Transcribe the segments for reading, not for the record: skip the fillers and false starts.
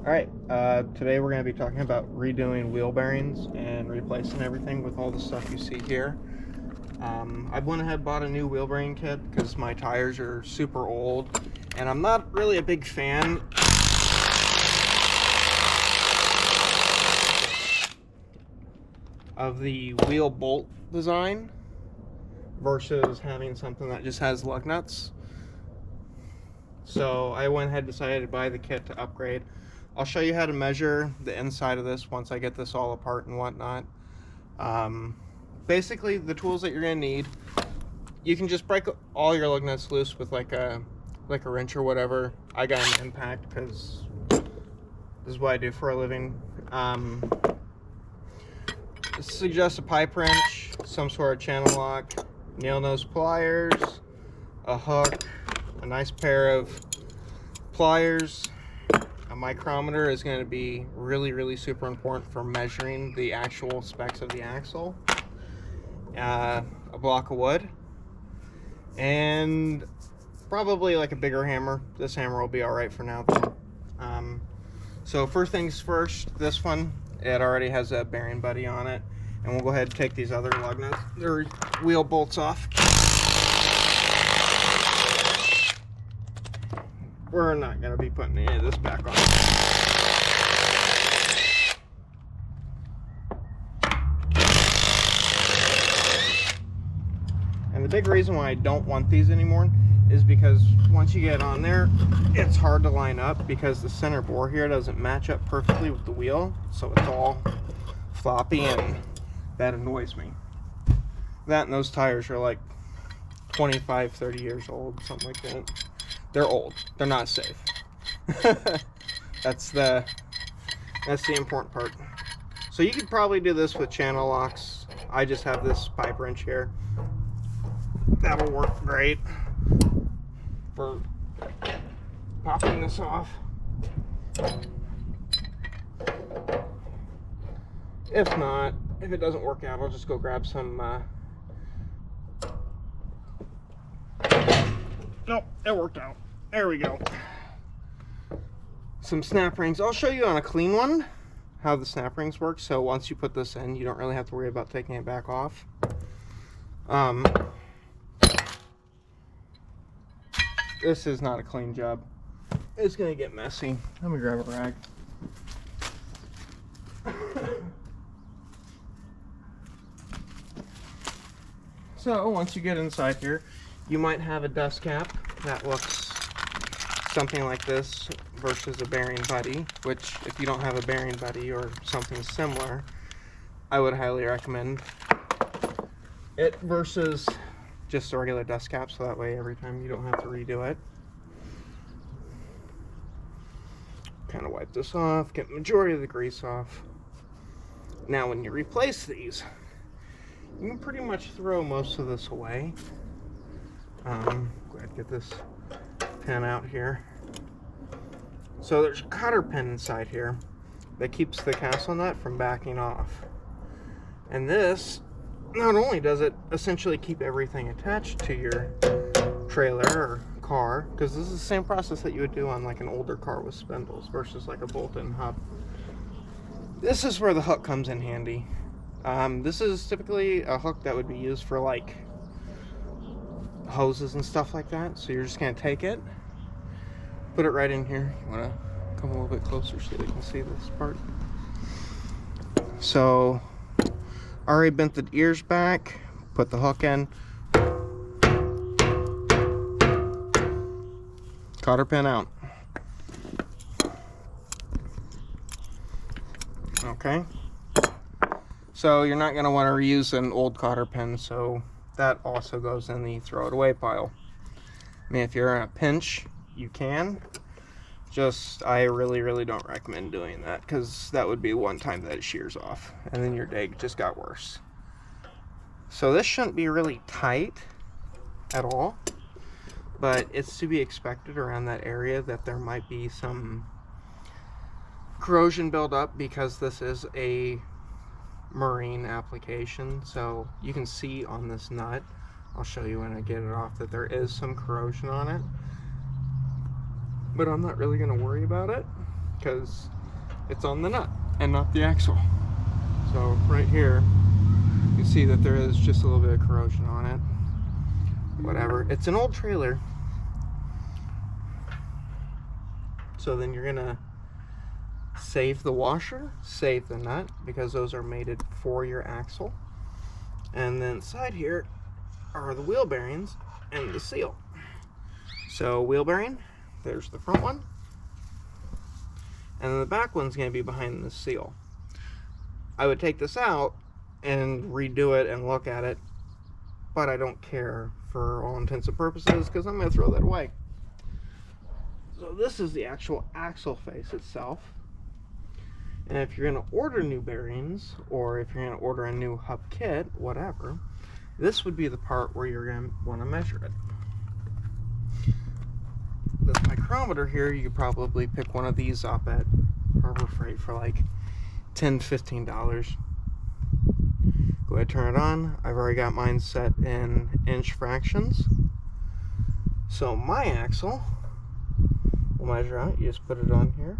Alright, today we're going to be talking about redoing wheel bearings and replacing everything with all the stuff you see here. I went ahead and bought a new wheel bearing kit because my tires are super old and I'm not really a big fan of the wheel bolt design versus having something that just has lug nuts. So I went ahead and decided to buy the kit to upgrade. I'll show you how to measure the inside of this once I get this all apart and whatnot. Basically, the tools that you're going to need, you can just break all your lug nuts loose with like a wrench or whatever. I got an impact because this is what I do for a living. Suggest a pipe wrench, some sort of channel lock, nail nose pliers, a hook, a nice pair of pliers. A micrometer is going to be really super important for measuring the actual specs of the axle. A block of wood, and probably like a bigger hammer. This hammer will be alright for now though. So first things first, this one, it already has a bearing buddy on it, and we'll go ahead and take these other lug nuts, their wheel bolts off. We're not going to be putting any of this back on. And the big reason why I don't want these anymore is because once you get on there, it's hard to line up because the center bore here doesn't match up perfectly with the wheel. So it's all floppy and that annoys me. That and those tires are like 25, 30 years old, something like that. They're old. They're not safe. That's the important part. So you could probably do this with channel locks. I just have this pipe wrench here. That'll work great for popping this off. If not, if it doesn't work out, I'll just go grab some nope, it worked out. There we go. Some snap rings. I'll show you on a clean one how the snap rings work. So once you put this in, you don't really have to worry about taking it back off. This is not a clean job. It's gonna get messy. Let me grab a rag. So once you get inside here, you might have a dust cap that looks something like this versus a bearing buddy, which if you don't have a bearing buddy or something similar, I would highly recommend it versus just a regular dust cap, so that way every time you don't have to redo it. Kind of wipe this off, get the majority of the grease off. Now when you replace these, you can pretty much throw most of this away. Go ahead and get this pin out here. So there's a cotter pin inside here that keeps the castle nut from backing off. And this, not only does it essentially keep everything attached to your trailer or car, because this is the same process that you would do on like an older car with spindles versus like a bolt-in hub. This is where the hook comes in handy. This is typically a hook that would be used for like hoses and stuff like that. So you're just going to take it, put it right in here. You want to come a little bit closer so they can see this part. So already bent the ears back, put the hook in, cotter pin out. Okay, so you're not going to want to reuse an old cotter pin, so that also goes in the throw it away pile. I mean, if you're in a pinch, you can. Just, I really don't recommend doing that, because that would be one time that it shears off, and then your day just got worse. So this shouldn't be really tight at all, but it's to be expected around that area that there might be some corrosion buildup because this is a marine application. So you can see on this nut, I'll show you when I get it off, that there is some corrosion on it, but I'm not really going to worry about it because it's on the nut and not the axle. So right here, you see that there is just a little bit of corrosion on it. Whatever. It's an old trailer. So then you're gonna save the washer, save the nut, because those are mated for your axle. And then inside here are the wheel bearings and the seal. So wheel bearing, there's the front one. And then the back one's gonna be behind the seal. I would take this out and redo it and look at it, but I don't care for all intents and purposes because I'm going to throw that away. So this is the actual axle face itself. And if you're going to order new bearings, or if you're going to order a new hub kit, whatever, this would be the part where you're going to want to measure it. This micrometer here, you could probably pick one of these up at Harbor Freight for like $10, $15. Go ahead, turn it on. I've already got mine set in inch fractions. So my axle will measure out. You just put it on here.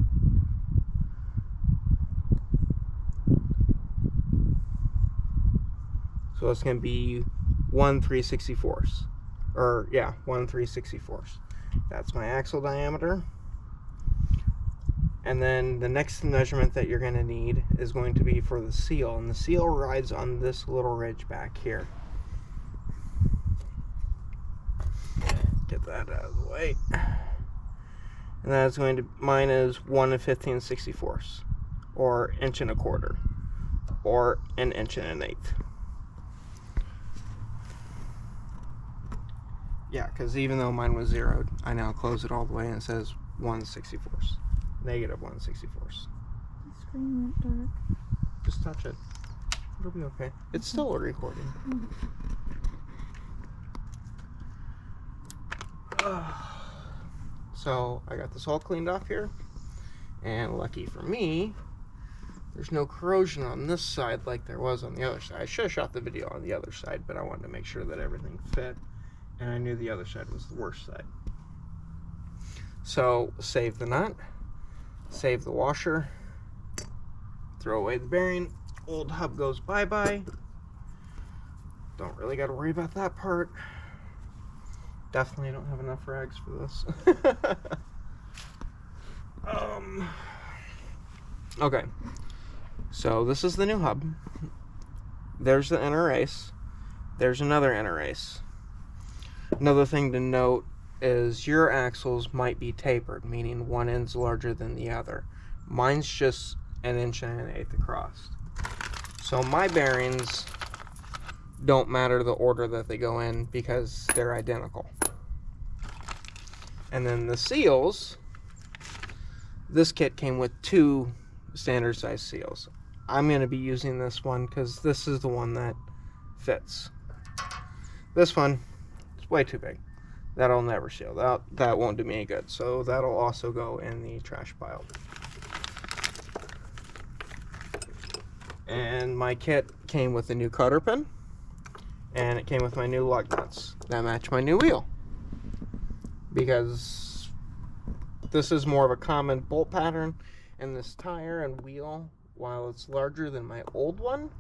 So it's going to be 1 3/64. Or yeah, 1 3/64. That's my axle diameter. And then the next measurement that you're going to need is going to be for the seal. And the seal rides on this little ridge back here. Get that out of the way. And that's going to, mine is 1 15/64. Or 1 1/4. Or 1 1/8. Yeah, because even though mine was zeroed, I now close it all the way and it says 1/64. Negative 1/64. The screen went dark. Just touch it. It'll be okay. It's still a recording. So I got this all cleaned off here. And lucky for me, there's no corrosion on this side like there was on the other side. I should have shot the video on the other side, but I wanted to make sure that everything fit. And I knew the other side was the worst side. So save the nut. Save the washer, throw away the bearing, old hub goes bye-bye. Don't really got to worry about that part. Definitely don't have enough rags for this. Okay, so this is the new hub. There's the inner race. There's another inner race. Another thing to note is your axles might be tapered, meaning one end's larger than the other. Mine's just 1 1/8 across. So my bearings don't matter the order that they go in because they're identical. And then the seals, this kit came with 2 standard size seals. I'm going to be using this one because this is the one that fits. This one is way too big. That'll never seal. That won't do me any good. So that'll also go in the trash pile. And my kit came with a new Cotter Pin. And it came with my new lug nuts that match my new wheel. Because this is more of a common bolt pattern. And this tire and wheel, while it's larger than my old one,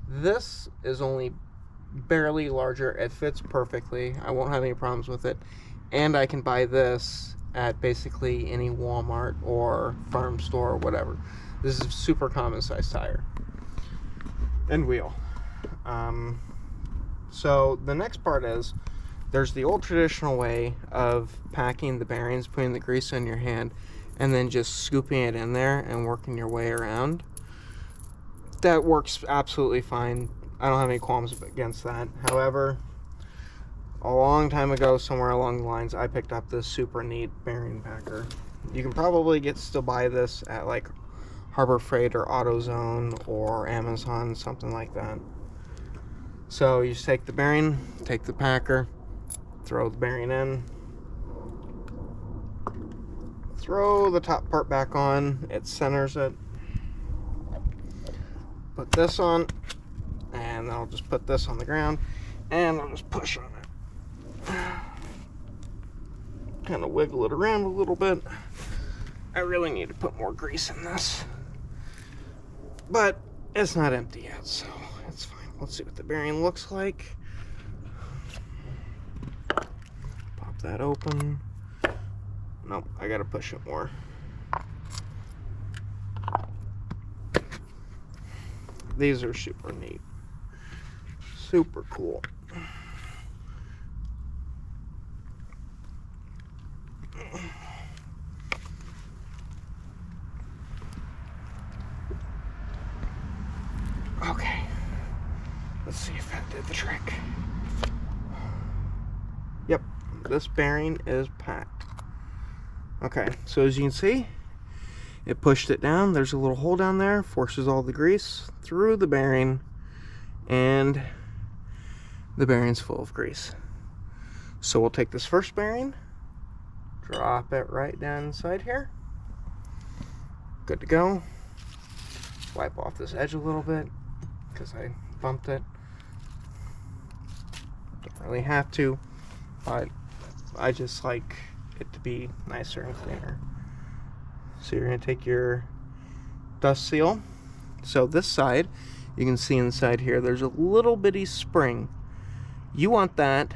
this is only barely larger. It fits perfectly. I won't have any problems with it, and I can buy this at basically any Walmart or farm store or whatever. This is a super common size tire and wheel. So the next part is there's the old traditional way of packing the bearings, putting the grease in your hand and then just scooping it in there and working your way around. That works absolutely fine. I don't have any qualms against that. However, a long time ago, somewhere along the lines, I picked up this super neat bearing packer. You can probably still buy this at like Harbor Freight or AutoZone or Amazon, something like that. So you just take the bearing, take the packer, throw the bearing in, throw the top part back on, it centers it, put this on, and I'll just put this on the ground, and I'll just push on it. Kind of wiggle it around a little bit. I really need to put more grease in this. but it's not empty yet, so it's fine. Let's see what the bearing looks like. Pop that open. Nope, I gotta push it more. These are super neat. Super cool. Okay, let's see if that did the trick. Yep, this bearing is packed. Okay, so as you can see, it pushed it down. There's a little hole down there, forces all the grease through the bearing, and the bearing's full of grease. So we'll take this first bearing, drop it right down inside here. Good to go. Wipe off this edge a little bit because I bumped it. Don't really have to, but I just like it to be nicer and cleaner. So you're going to take your dust seal. So this side, you can see inside here, there's a little bitty spring. You want that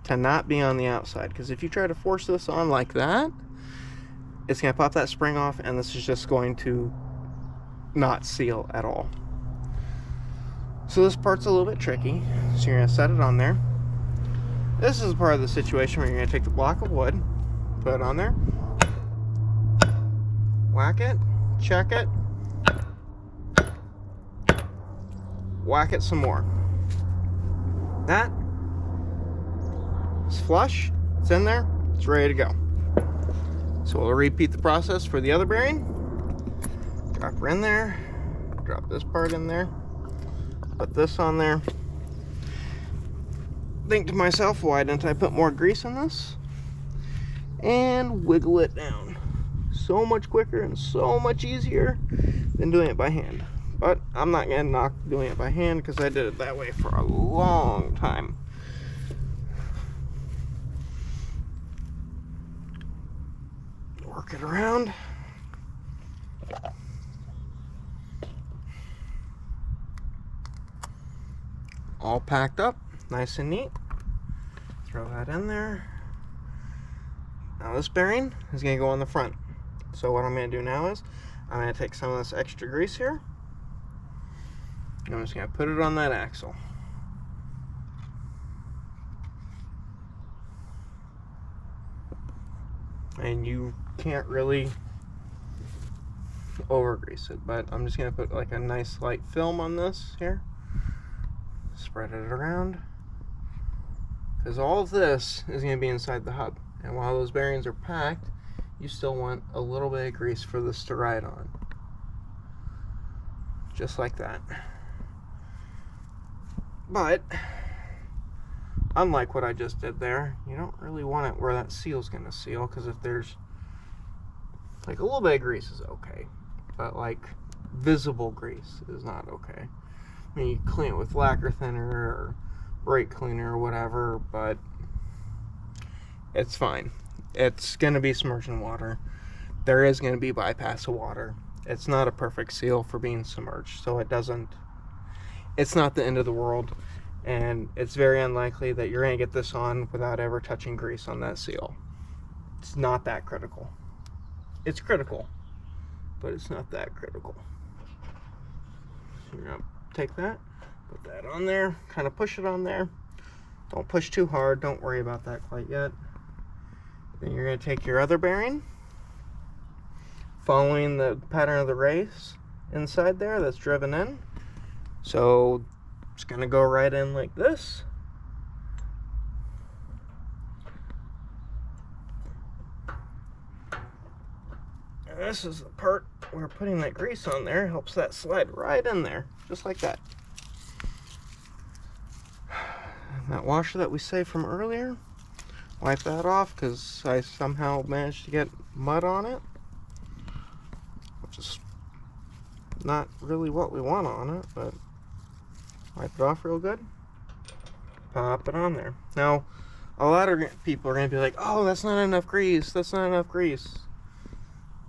to not be on the outside, because if you try to force this on like that, it's going to pop that spring off, and this is just going to not seal at all. So this part's a little bit tricky. So you're going to set it on there. This is part of the situation where you're going to take the block of wood, put it on there, whack it, check it, whack it some more. That is flush, it's in there, it's ready to go. So we'll repeat the process for the other bearing. Drop her in there, drop this part in there, put this on there. Think to myself, why didn't I put more grease in this? And wiggle it down. So much quicker and so much easier than doing it by hand. But I'm not gonna knock doing it by hand because I did it that way for a long time. Work it around. All packed up, nice and neat. Throw that in there. Now this bearing is going to go on the front. So what I'm going to do now is I'm going to take some of this extra grease here, and I'm just going to put it on that axle. And you can't really over grease it, but I'm just going to put like a nice light film on this here. Spread it around, because all of this is going to be inside the hub, and while those bearings are packed, you still want a little bit of grease for this to ride on, just like that. But unlike what I just did there, you don't really want it where that seal's going to seal, because if there's like a little bit of grease is okay, but like visible grease is not okay. I mean, you clean it with lacquer thinner or brake cleaner or whatever, but it's fine. It's going to be submerged in water. There is going to be bypass of water. It's not a perfect seal for being submerged, so it's not the end of the world, and it's very unlikely that you're going to get this on without ever touching grease on that seal. It's not that critical. It's critical, but it's not that critical. So you're going to take that, put that on there, kind of push it on there. Don't push too hard, don't worry about that quite yet. Then you're going to take your other bearing, following the pattern of the race inside there that's driven in. So it's going to go right in like this. And this is the part where putting that grease on there helps that slide right in there, just like that. And that washer that we saved from earlier, wipe that off because I somehow managed to get mud on it, which is not really what we want on it, but wipe it off real good, pop it on there. Now a lot of people are going to be like, oh, that's not enough grease, that's not enough grease.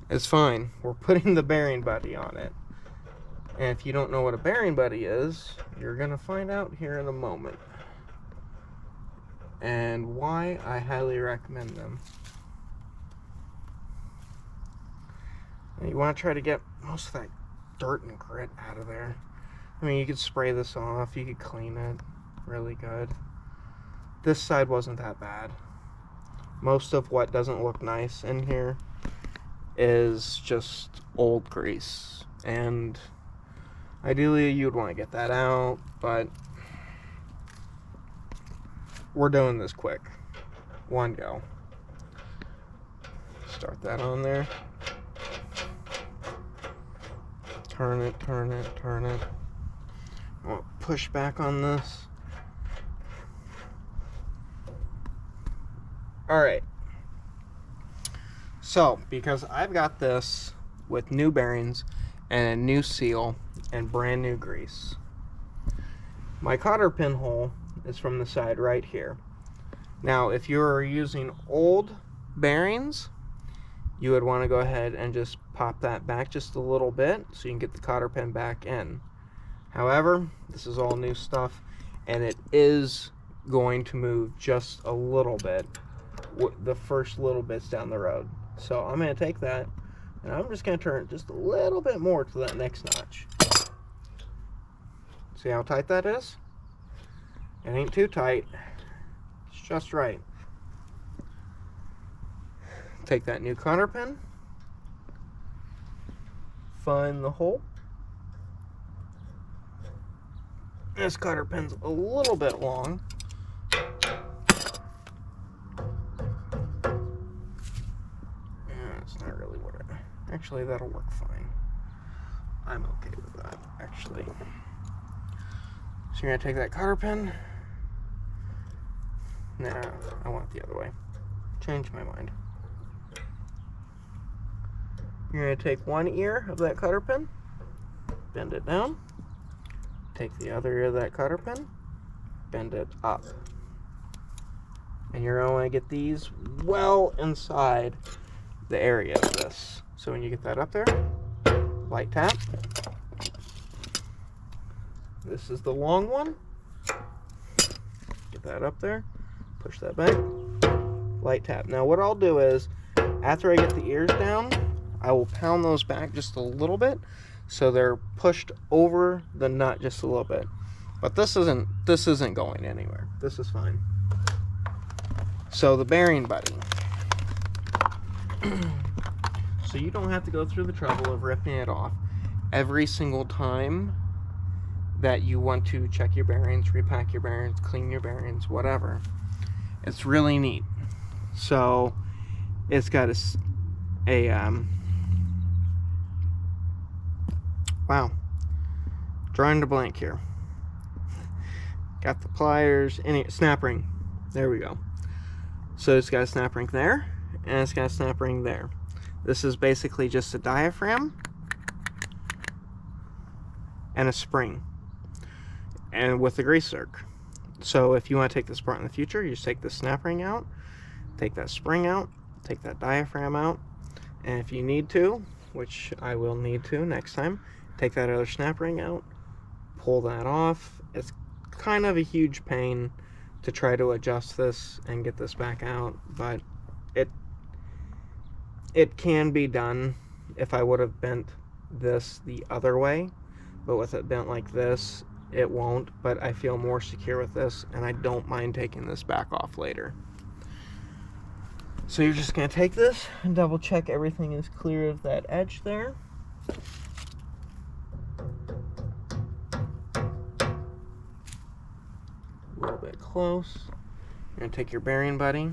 It's fine, we're putting the bearing buddy on it. And if you don't know what a bearing buddy is, you're going to find out here in a moment. And why I highly recommend them. And you want to try to get most of that dirt and grit out of there. I mean, you could spray this off, you could clean it really good. This side wasn't that bad. Most of what doesn't look nice in here is just old grease. And ideally, you'd want to get that out, but we're doing this quick. One go. Start that on there. Turn it, turn it, turn it. I'll push back on this. Alright. So, because I've got this with new bearings and a new seal and brand new grease, my cotter pin hole is from the side right here. Now, if you're using old bearings, you would want to go ahead and just pop that back just a little bit so you can get the cotter pin back in. However, this is all new stuff, and it is going to move just a little bit, the first little bits down the road. So I'm going to take that, and I'm just going to turn it just a little bit more to that next notch. See how tight that is? It ain't too tight. It's just right. Take that new cotter pin, find the hole. This cotter pin's a little bit long. Yeah, it's not really what it... Actually, that'll work fine. I'm okay with that, actually. So you're gonna take that cotter pin. Nah, I want it the other way. Change my mind. You're gonna take one ear of that cotter pin, bend it down. Take the other ear of that cotter pin, bend it up. And you're going to want to get these well inside the area of this. So when you get that up there, light tap. This is the long one. Get that up there, push that back, light tap. Now what I'll do is, after I get the ears down, I will pound those back just a little bit so they're pushed over the nut just a little bit. But this isn't going anywhere. This is fine. So the bearing buddy. So you don't have to go through the trouble of ripping it off every single time that you want to check your bearings, repack your bearings, clean your bearings, whatever. It's really neat. So it's got wow, drawing a blank here. Got the pliers, snap ring. There we go. So it's got a snap ring there, and it's got a snap ring there. This is basically just a diaphragm and a spring, and with a grease zerk. So if you want to take this apart in the future, you just take the snap ring out, take that spring out, take that diaphragm out, and if you need to, which I will need to next time, take that other snap ring out, pull that off. It's kind of a huge pain to try to adjust this and get this back out, but it can be done. If I would have bent this the other way, but with it bent like this, it won't. But I feel more secure with this, and I don't mind taking this back off later. So you're just going to take this and double check everything is clear of that edge there. A little bit close. You're going to take your bearing buddy.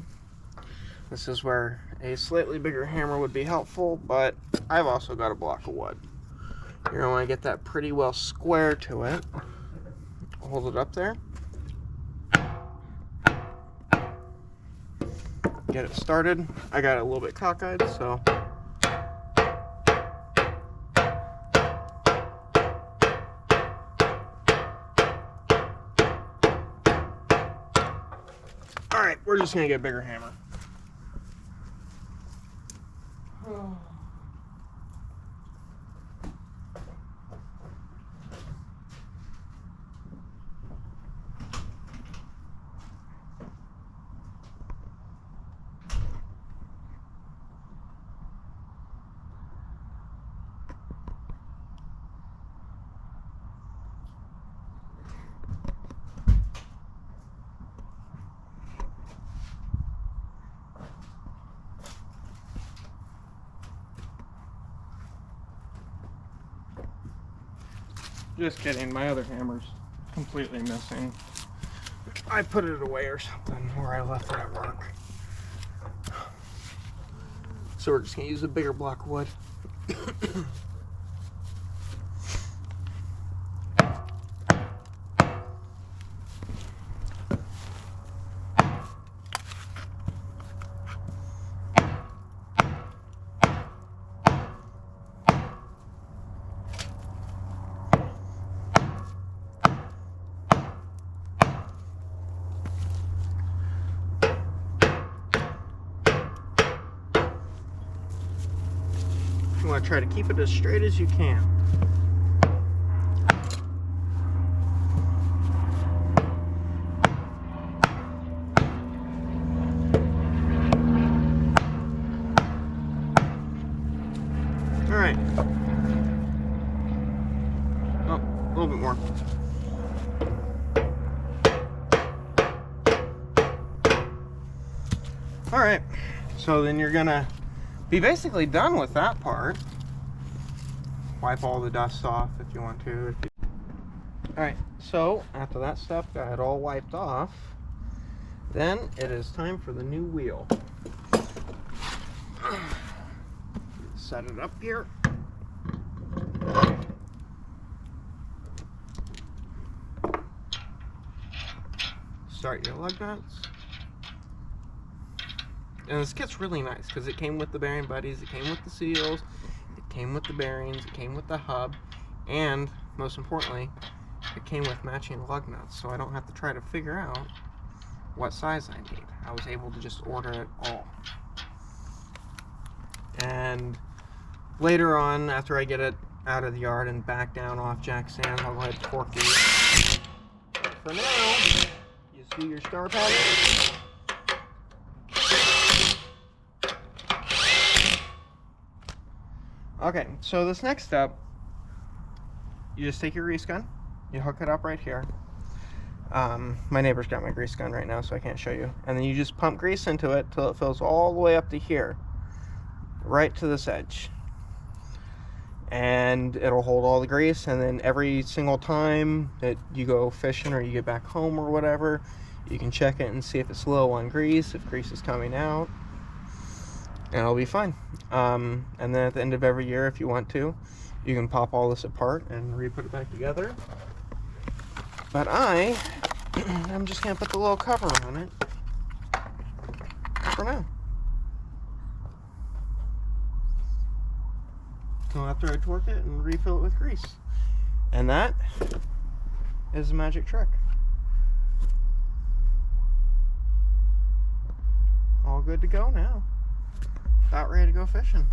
This is where a slightly bigger hammer would be helpful, but I've also got a block of wood. You're going to want to get that pretty well square to it. Hold it up there. Get it started. I got it a little bit cockeyed, so alright, we're just gonna get a bigger hammer. Just kidding, my other hammer's completely missing. I put it away or something where I left it at work. So we're just gonna use a bigger block of wood. You want to try to keep it as straight as you can. All right. Oh, a little bit more. All right. So then you're gonna be basically done with that part. Wipe all the dust off if you want to. Alright, so after that step got it all wiped off, then it is time for the new wheel. Set it up here. Start your lug nuts. And this kit's really nice because it came with the bearing buddies, it came with the seals, it came with the bearings, it came with the hub, and most importantly, it came with matching lug nuts, so I don't have to try to figure out what size I need. I was able to just order it all. And later on, after I get it out of the yard and back down off jack stands, I'll go ahead and torque these. For now, you see your star pattern? Okay, so this next step, you just take your grease gun, you hook it up right here. My neighbor's got my grease gun right now, so I can't show you. And then you just pump grease into it till it fills all the way up to here, right to this edge. And it'll hold all the grease, and then every single time that you go fishing or you get back home or whatever, you can check it and see if it's low on grease, if grease is coming out. And it'll be fine. And then at the end of every year, if you want to, you can pop all this apart and re-put it back together. But I'm just gonna put the little cover on it for now. So after I torque it and refill it with grease. And that is the magic trick. All good to go now. About ready to go fishing.